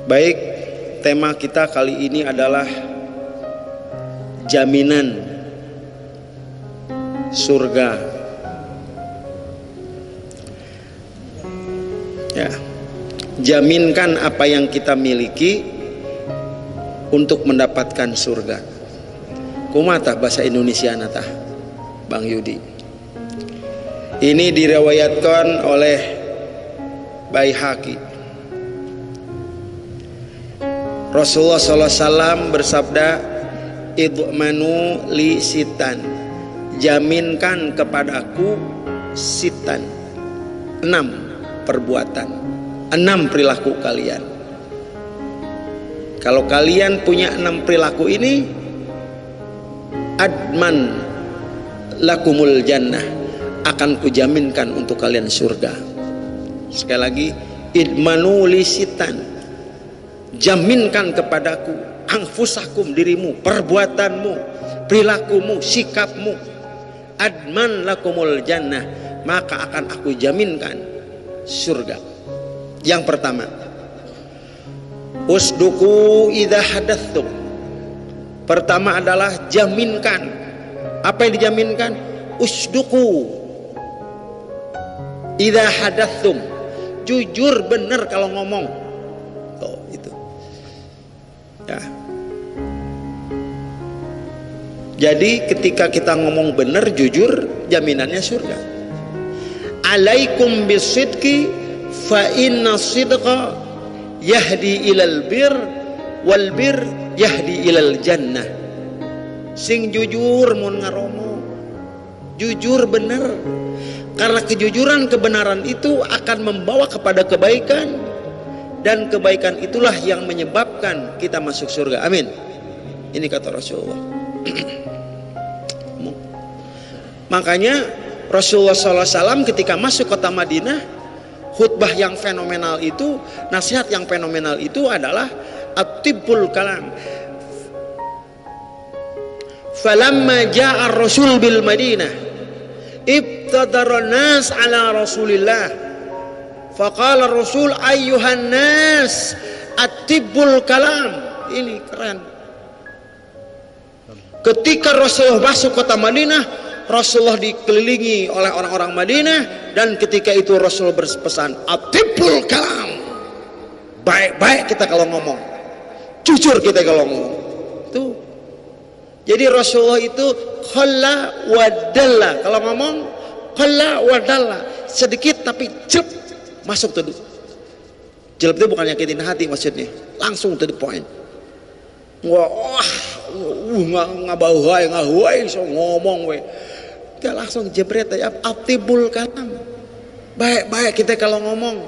Baik, tema kita kali ini adalah jaminan surga. Ya, jaminkan apa yang kita miliki untuk mendapatkan surga. Kumatah bahasa Indonesia natah, Bang Yudi. Ini diriwayatkan oleh Baihaqi. Rasulullah SAW bersabda, idmanu li sitan, jaminkan kepadaku sitan, 6 perbuatan, 6 perilaku kalian. Kalau kalian punya 6 perilaku ini, adman lakumul jannah, akan kujaminkan untuk kalian surga. Sekali lagi, idmanu li sitan, jaminkan kepadaku anfusakum, dirimu, perbuatanmu, perilakumu, sikapmu, adman lakumul jannah, maka akan aku jaminkan surga. Yang pertama, usduku idza hadatstum. Pertama adalah jaminkan. Apa yang dijaminkan? Usduku idza hadatstum, jujur benar kalau ngomong. Oh, itu. Ya. Jadi ketika kita ngomong benar, jujur, jaminannya surga. Alaikum bisidqi fa inna sidqa yahdi ilal bir wal bir yahdi ilal jannah. Sing jujur mun ngaromo, jujur benar, karena kejujuran kebenaran itu akan membawa kepada kebaikan, dan kebaikan itulah yang menyebabkan kita masuk surga. Amin. Ini kata Rasulullah. Makanya Rasulullah SAW ketika masuk kota Madinah, khutbah yang fenomenal itu, nasihat yang fenomenal itu adalah at-tibbul kalam. Falamma ja'a ar-rasul bil Madinah ibtadara nas ala Rasulillah faqala ar-rasul ayyuhan nas at-tibbul kalam. Ini keren. Ketika Rasulullah masuk kota Madinah, Rasulullah dikelilingi oleh orang-orang Madinah, dan ketika itu Rasul berpesan at-tibbul kalam, baik-baik kita kalau ngomong, jujur kita kalau ngomong. Tuh. Jadi Rasulullah itu khalla wadalla, kalau ngomong khalla wadalla, sedikit tapi jelp, masuk tuh. Jelp itu bukan nyakitin hati maksudnya, langsung to the point. Wah, ngabahuai so ngomong we. Kita langsung jebret ya, atibul kalam. Baik-baik kita kalau ngomong.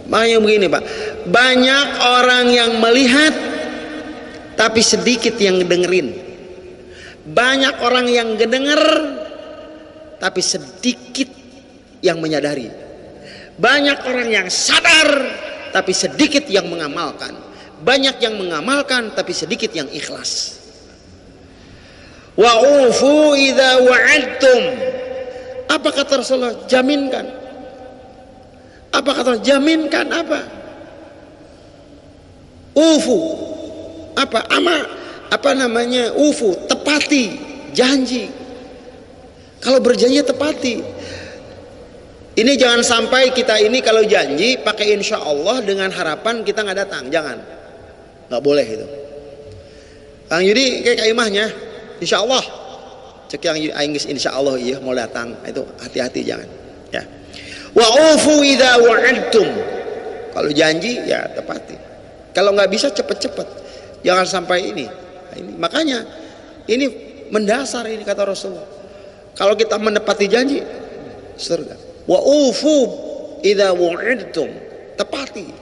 Makanya begini, Pak. Banyak orang yang melihat tapi sedikit yang dengerin. Banyak orang yang ngedenger tapi sedikit yang menyadari. Banyak orang yang sadar tapi sedikit yang mengamalkan. Banyak yang mengamalkan tapi sedikit yang ikhlas. Wa ufu idza wa'adtum. Apa kata Rasulullah? Jaminkan. Apa kata jaminkan apa? Ufu. Apa? Apa namanya? Ufu, tepati janji. Kalau berjanji tepati. Ini jangan sampai kita ini kalau janji pakai insya Allah dengan harapan kita nggak datang, jangan. Nggak boleh itu. Kang Yudi kayak imahnya, insya Allah. Cek yang Inggris insya Allah iya mau datang, itu hati-hati jangan. Ya. Wa ufu idza wa'adtum. Kalau janji ya tepati. Kalau nggak bisa cepet-cepet, jangan sampai ini. Nah, ini makanya ini mendasar ini kata Rasulullah. Kalau kita menepati janji, surga. Wa ufu idza wa'adtum, tepati.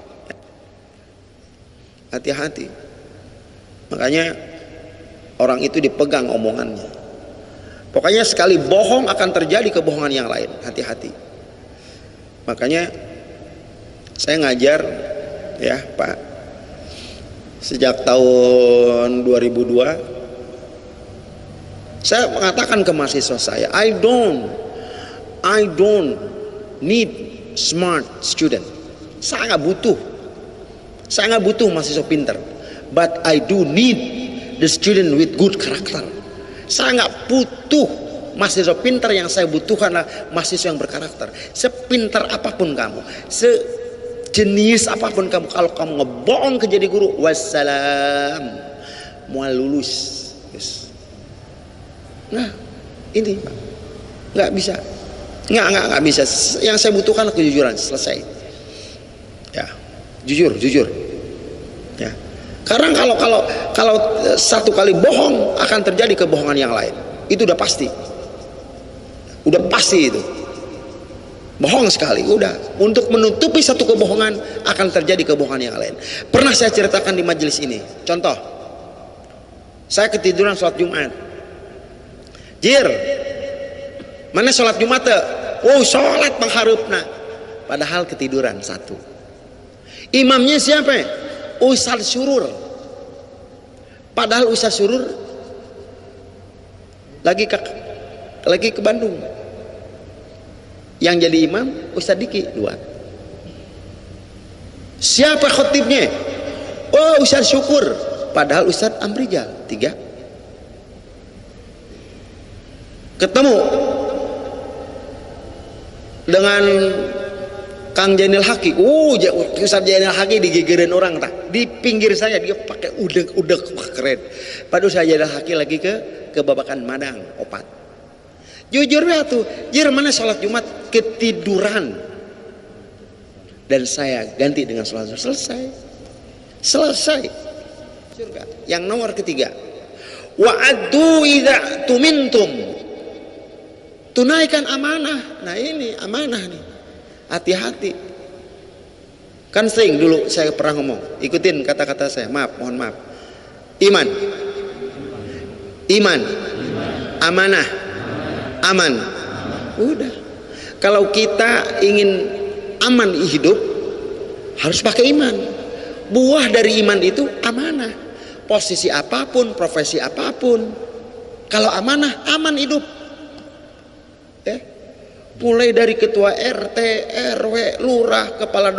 Hati-hati. Makanya orang itu dipegang omongannya. Pokoknya sekali bohong akan terjadi kebohongan yang lain. Hati-hati. Makanya saya ngajar ya Pak, sejak tahun 2002 saya mengatakan ke mahasiswa saya, I don't need smart student. Saya nggak butuh Saya nggak butuh mahasiswa pintar, but I do need the student with good character. Saya nggak butuh mahasiswa pintar, yang saya butuhkan adalah mahasiswa yang berkarakter. Sepintar apapun kamu, sejenius apapun kamu, kalau kamu ngebohong ke jadi guru, wassalam, mau lulus. Yes. Nah, ini Pak, nggak bisa, nggak bisa. Yang saya butuhkan adalah kejujuran. Selesai. Ya, jujur. Ya. Karena kalau satu kali bohong akan terjadi kebohongan yang lain. Itu udah pasti. Udah pasti itu. Bohong sekali, udah. Untuk menutupi satu kebohongan akan terjadi kebohongan yang lain. Pernah saya ceritakan di majelis ini. Contoh, saya ketiduran sholat Jumat. Jir, mana sholat Jumat? Oh, sholat mengharupna. Padahal ketiduran satu. Imamnya siapa? Ustaz Surur. Padahal Ustaz Surur lagi ke Bandung. Yang jadi imam Ustaz Diki 2. Siapa khotibnya? Oh, Ustaz Syukur. Padahal Ustaz Amrijal 3. Ketemu dengan Kang Jainil Haki. Ustaz Jainil Haki digegerin orang tak? Di pinggir saya dia pakai udek keren. Padahal Ustaz Jainil Haki lagi ke Babakan Madang opat. Jujur ya tuh, jir mana sholat Jumat ketiduran. Dan saya ganti dengan sholat Zuhur. Selesai. Surga. Yang nomor ketiga, wa'addu idza tumintum. Tunaikan amanah. Nah ini amanah nih. Hati-hati. Kan sering dulu saya pernah ngomong, ikutin kata-kata saya. Mohon maaf. Iman. Amanah. Aman. Udah. Kalau kita ingin aman hidup, harus pakai iman. Buah dari iman itu amanah. Posisi apapun, profesi apapun, kalau amanah, aman hidup. Mulai dari ketua RT, RW, lurah, kepala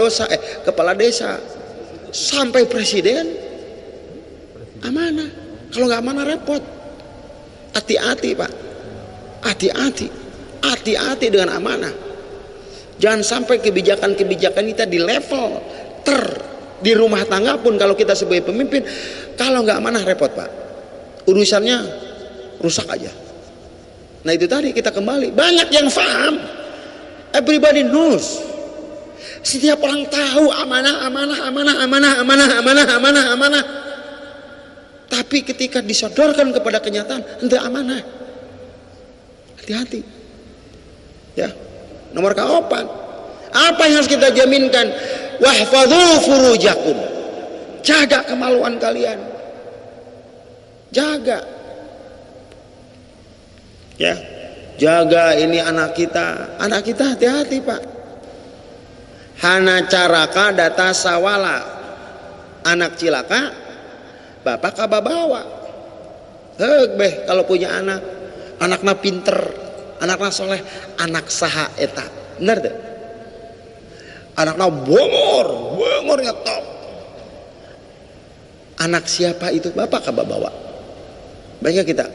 desa, sampai presiden, amanah. Kalau nggak amanah repot. Hati-hati Pak, hati-hati dengan amanah. Jangan sampai kebijakan-kebijakan kita di level di rumah tangga pun, kalau kita sebagai pemimpin, kalau nggak amanah repot Pak. Urusannya rusak aja. Nah itu tadi kita kembali, banyak yang paham, everybody knows, setiap orang tahu amanah. Tapi ketika disodorkan kepada kenyataan, ente amanah, hati-hati. Ya, nomor keempat, apa yang harus kita jaminkan? Wahfadhu furujakum, jaga kemaluan kalian, jaga. Ya, jaga ini anak kita hati-hati Pak. Hana caraka data sawala, anak cilaka bapak kababawa. Kalau punya anaknya pinter, anaknya soleh, anak saha eta, bener deh. Anaknya bongornya top. Anak siapa itu? Bapak kababawa. Banyak kita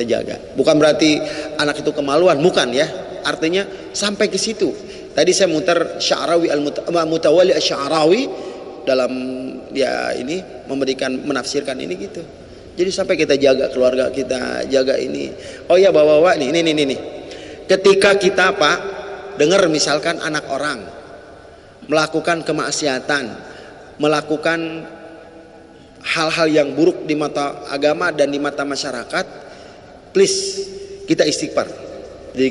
jaga. Bukan berarti anak itu kemaluan, bukan ya. Artinya sampai ke situ. Tadi saya muter Sya'rawi Mutawalli Sya'rawi dalam ya ini menafsirkan ini gitu. Jadi sampai kita jaga keluarga kita, jaga ini. Oh ya bawa nih. Ketika kita Pak dengar misalkan anak orang melakukan kemaksiatan, melakukan hal-hal yang buruk di mata agama dan di mata masyarakat, please kita istighfar diri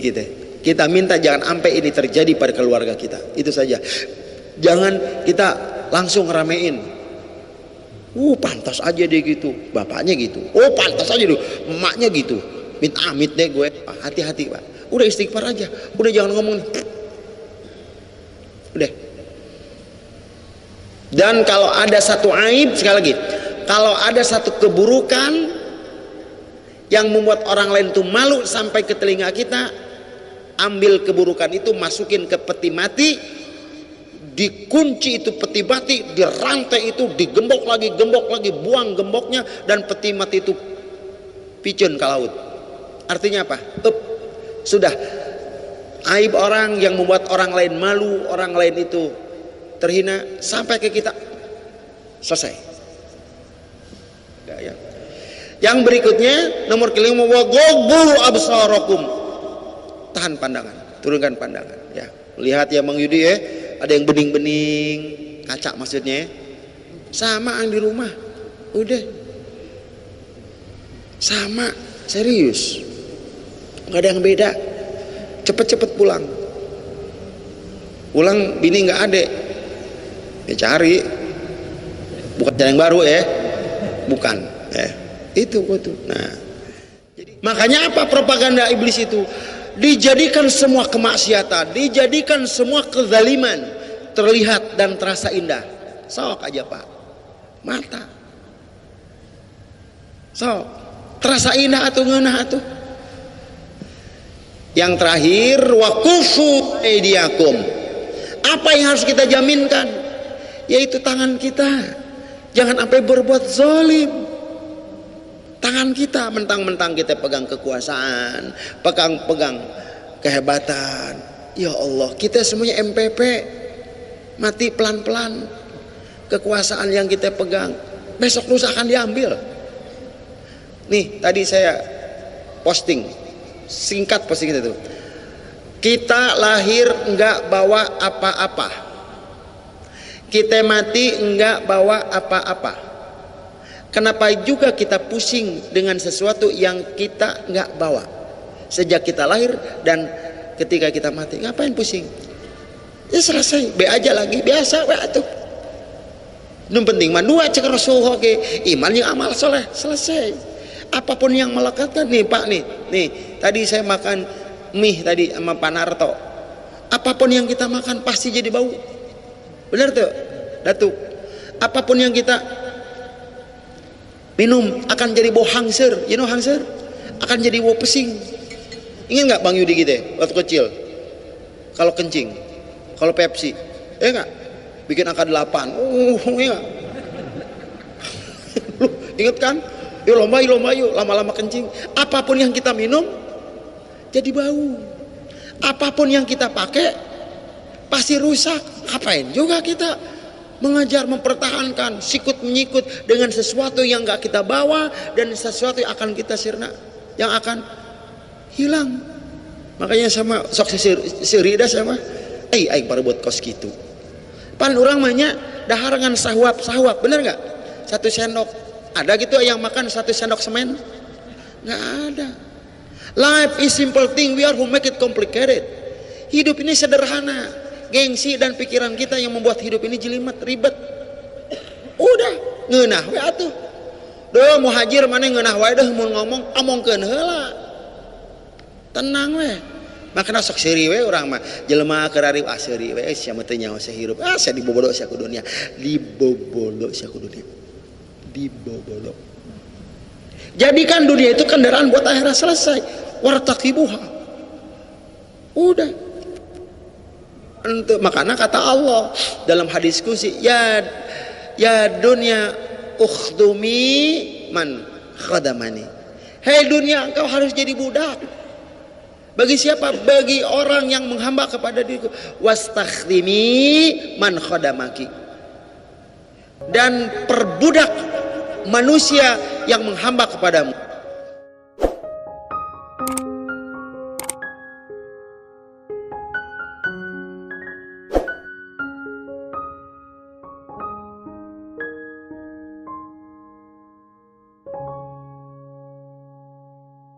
kita minta jangan sampai ini terjadi pada keluarga kita. Itu saja. Jangan kita langsung ngeramein, pantas aja dia gitu, bapaknya gitu, pantas aja dulu emaknya gitu, amit deh gue. Hati-hati Pak, udah istighfar aja, udah jangan ngomong udah. Dan kalau ada satu aib, sekali lagi, kalau ada satu keburukan yang membuat orang lain itu malu sampai ke telinga kita, ambil keburukan itu, masukin ke peti mati, dikunci itu peti mati, dirantai itu, digembok lagi, buang gemboknya, dan peti mati itu picun ke laut. Artinya apa? Sudah, aib orang yang membuat orang lain malu, orang lain itu terhina, sampai ke kita, selesai. Ya. Yang berikutnya nomor kelima, wa ghaddu absarakum, tahan pandangan, turunkan pandangan. Ya, lihat ya Mang Yudi ya, ada yang bening-bening kaca maksudnya, sama yang di rumah, udah sama, serius, nggak ada yang beda. Cepet-cepet pulang bini nggak ada ya, cari bukan yang baru ya, bukan itu. Nah, jadi, makanya apa propaganda iblis itu? Dijadikan semua kemaksiatan, dijadikan semua kezaliman terlihat dan terasa indah. Sok aja Pak, mata sok terasa indah atau ngeunah atuh. Yang terakhir, wakufu aydiyakum, apa yang harus kita jaminkan? Yaitu tangan kita jangan sampai berbuat zalim. Tangan kita, mentang-mentang kita pegang kekuasaan, pegang kehebatan, ya Allah, kita semuanya MPP, mati pelan-pelan. Kekuasaan yang kita pegang besok lusa akan diambil. Nih tadi saya posting singkat itu, kita lahir enggak bawa apa-apa, kita mati enggak bawa apa-apa. Kenapa juga kita pusing dengan sesuatu yang kita enggak bawa sejak kita lahir dan ketika kita mati? Ngapain pusing? Ya selesai, be aja lagi, biasa we atuh. Nu penting mah dua cek Rasulullah ke iman yang amal soleh, selesai. Apapun yang melekatkan nih Pak, nih tadi saya makan mie tadi sama Pak Narto, apapun yang kita makan pasti jadi bau, benar tuh Datuk? Apapun yang kita minum akan jadi bau hangser, you know hangser, akan jadi bau pesing. Ingin nggak Bang Yudi gitu waktu kecil kalau kencing, kalau Pepsi nggak bikin angka 8, ya lu inget kan? Yuk lomba yuk, lama-lama kencing. Apapun yang kita minum jadi bau, apapun yang kita pakai pasti rusak. Ngapain juga kita mengejar mempertahankan sikut menyikut dengan sesuatu yang gak kita bawa dan sesuatu yang akan kita sirna, yang akan hilang. Makanya sama sok sirida sama aing parebut kos gitu pan urang mahnya daharangan sahwap, bener gak? 1 sendok ada gitu yang makan 1 sendok semen? Nggak ada. Life is simple thing, we are who make it complicated. Hidup ini sederhana, gengsi dan pikiran kita yang membuat hidup ini jelimet, ribet. Udah ngeunah we atuh. Duh muhajir mana ngeunah wae deh mun ngomong omongkeun heula. Tenang we. Makanya sok seuri we urang mah jelema keur ari seuri we sia mah teu nyawa sahirup. Saya dibobolo sia ku dunia. Dibobolo. Jadikan dunia itu kendaraan buat akhirat, selesai. Wartaqibuha. Udah. Makanya kata Allah dalam hadis qudsi, ya dunia ukhdumi man khadamani. Hei dunia, engkau harus jadi budak. Bagi siapa? Bagi orang yang menghamba kepada diriku. Wastakhdimi man khadamaki. Dan perbudak manusia yang menghamba kepadamu.